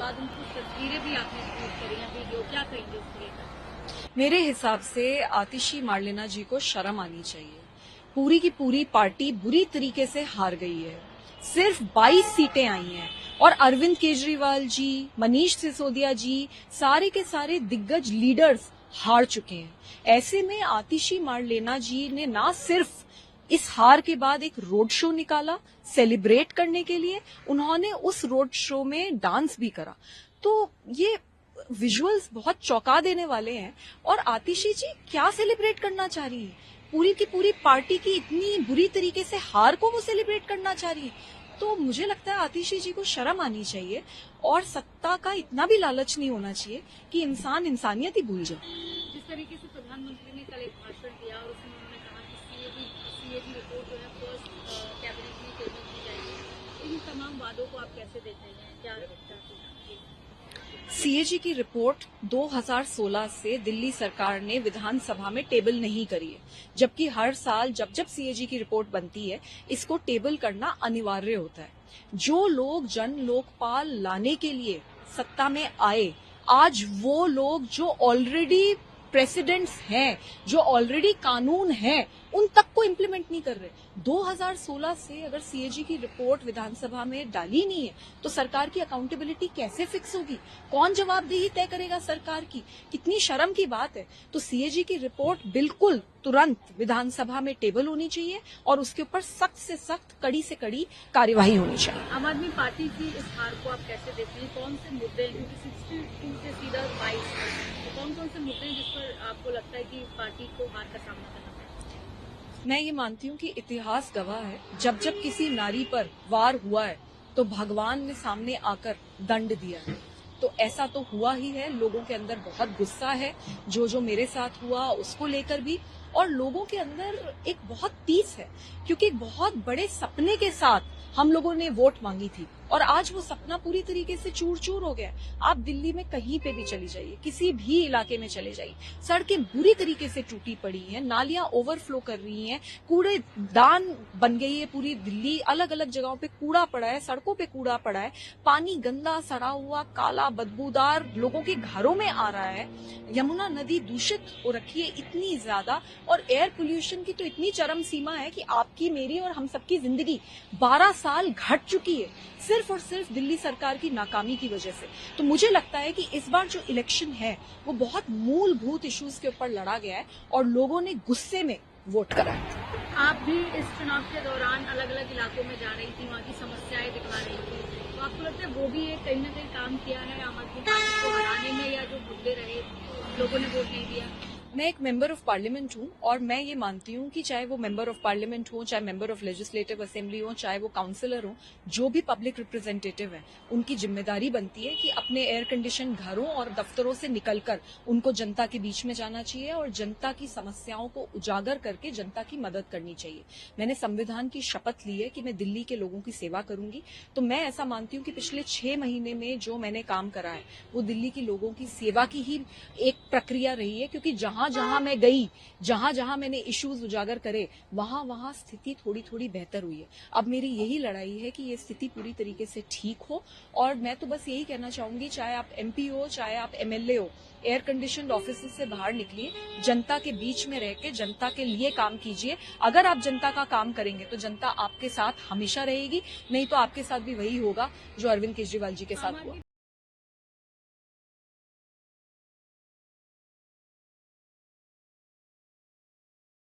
बाद उनकी तस्वीरें भी आपने पोस्ट करी हैं, वीडियो, क्या कहेंगे उसके लेकर? मेरे हिसाब से आतिशी मार्लेना जी को शर्म आनी चाहिए। पूरी की पूरी पार्टी बुरी तरीके से हार गई है। सिर्फ 22 सीटें आई हैं और अरविंद केजरीवाल जी, मनीष सिसोदिया जी, सारे के सारे दिग्गज लीडर्स हार चुके हैं। ऐसे में आतिशी मार्लेना जी ने ना सिर्फ इस हार के बाद एक रोड शो निकाला सेलिब्रेट करने के लिए, उन्होंने उस रोड शो में डांस भी करा। तो ये विजुअल्स बहुत चौंका देने वाले हैं। और आतिशी जी क्या सेलिब्रेट करना चाह रही है? पूरी की पूरी पार्टी की इतनी बुरी तरीके से हार को वो सेलिब्रेट करना चाह रही है। तो मुझे लगता है आतिशी जी को शर्म आनी चाहिए और सत्ता का इतना भी लालच नहीं होना चाहिए कि इंसान इंसानियत ही भूल जाए। जिस तरीके से प्रधानमंत्री ने कल एक भाषण दिया और उसमें उन्होंने कहा कि सीएजी रिपोर्ट जो है फर्स्ट कैबिनेट में टेबल की जाएगी, इन तमाम वादों को आप कैसे देख रहे हैं, क्या चाहते हैं? सीएजी की रिपोर्ट 2016 से दिल्ली सरकार ने विधानसभा में टेबल नहीं करी है, जबकि हर साल जब जब सीएजी की रिपोर्ट बनती है इसको टेबल करना अनिवार्य होता है। जो लोग जन लोकपाल लाने के लिए सत्ता में आए, आज वो लोग जो ऑलरेडी प्रेसिडेंट्स हैं, जो ऑलरेडी कानून हैं, उन तक को इम्प्लीमेंट नहीं कर रहे। 2016 से अगर सीएजी की रिपोर्ट विधानसभा में डाली नहीं है तो सरकार की अकाउंटेबिलिटी कैसे फिक्स होगी? कौन जवाबदेही तय करेगा सरकार की? कितनी शर्म की बात है। तो सीएजी की रिपोर्ट बिल्कुल तुरंत विधानसभा में टेबल होनी चाहिए और उसके ऊपर सख्त से सख्त, कड़ी से कड़ी कार्यवाही होनी चाहिए। आम आदमी पार्टी की इस हार को आप कैसे देखते हैं? कौन से मुद्दे हैं, क्योंकि 62 से सीधा 22, तो कौन कौन से मुद्दे हैं जिस पर आपको लगता है कि पार्टी को हार का सामना करना पड़ेगा? मैं ये मानती हूँ कि इतिहास गवाह है, जब जब किसी नारी पर वार हुआ है तो भगवान ने सामने आकर दंड दिया है। तो ऐसा तो हुआ ही है। लोगों के अंदर बहुत गुस्सा है, जो मेरे साथ हुआ उसको लेकर भी, और लोगों के अंदर एक बहुत तीस है, क्योंकि एक बहुत बड़े सपने के साथ हम लोगों ने वोट मांगी थी और आज वो सपना पूरी तरीके से चूर चूर हो गया है। आप दिल्ली में कहीं पे भी चली जाइए, किसी भी इलाके में चले जाइए, सड़कें बुरी तरीके से टूटी पड़ी हैं, नालियां ओवरफ्लो कर रही हैं, कूड़ेदान बन गई है पूरी दिल्ली। अलग अलग जगहों पे कूड़ा पड़ा है, सड़कों पे कूड़ा पड़ा है, पानी गंदा, सड़ा हुआ, काला, बदबूदार लोगों के घरों में आ रहा है। यमुना नदी दूषित हो रखी है इतनी ज्यादा, और एयर पोल्यूशन की तो इतनी चरम सीमा है कि आपकी, मेरी और हम सबकी जिंदगी 12 साल घट चुकी है सिर्फ और सिर्फ दिल्ली सरकार की नाकामी की वजह से। तो मुझे लगता है कि इस बार जो इलेक्शन है वो बहुत मूलभूत इश्यूज के ऊपर लड़ा गया है और लोगों ने गुस्से में वोट करा है। आप भी इस चुनाव के दौरान अलग अलग इलाकों में जा रही थी, वहाँ की समस्याएं दिखा रही थी, तो आपको लगता है वो भी एक कहीं न कहीं काम किया है आम आदमी पार्टी को हराने में, या जो मुद्दे रहे लोगों ने वोट नहीं दिया? मैं एक मेंबर ऑफ पार्लियामेंट हूं और मैं ये मानती हूं कि चाहे वो मेंबर ऑफ पार्लियामेंट हो, चाहे मेंबर ऑफ लेजिस्लेटिव असेंबली हो, चाहे वो काउंसिलर हो, जो भी पब्लिक रिप्रेजेंटेटिव है, उनकी जिम्मेदारी बनती है कि अपने एयर कंडीशन घरों और दफ्तरों से निकलकर उनको जनता के बीच में जाना चाहिए और जनता की समस्याओं को उजागर करके जनता की मदद करनी चाहिए। मैंने संविधान की शपथ ली है कि मैं दिल्ली के लोगों की सेवा करूंगी। तो मैं ऐसा मानती हूं कि पिछले 6 महीने में जो मैंने काम करा है वो दिल्ली के लोगों की सेवा की ही एक प्रक्रिया रही है, क्योंकि जहां जहां मैं गई, जहां जहां मैंने इश्यूज उजागर करे, वहां वहां स्थिति थोड़ी थोड़ी बेहतर हुई है। अब मेरी यही लड़ाई है कि ये स्थिति पूरी तरीके से ठीक हो। और मैं तो बस यही कहना चाहूंगी, चाहे आप एमपी हो, चाहे आप एमएलए हो, एयर कंडीशनड ऑफिस से बाहर निकलिए, जनता के बीच में रह के जनता के लिए काम कीजिए। अगर आप जनता का काम करेंगे तो जनता आपके साथ हमेशा रहेगी, नहीं तो आपके साथ भी वही होगा जो अरविंद केजरीवाल जी के साथ हुआ।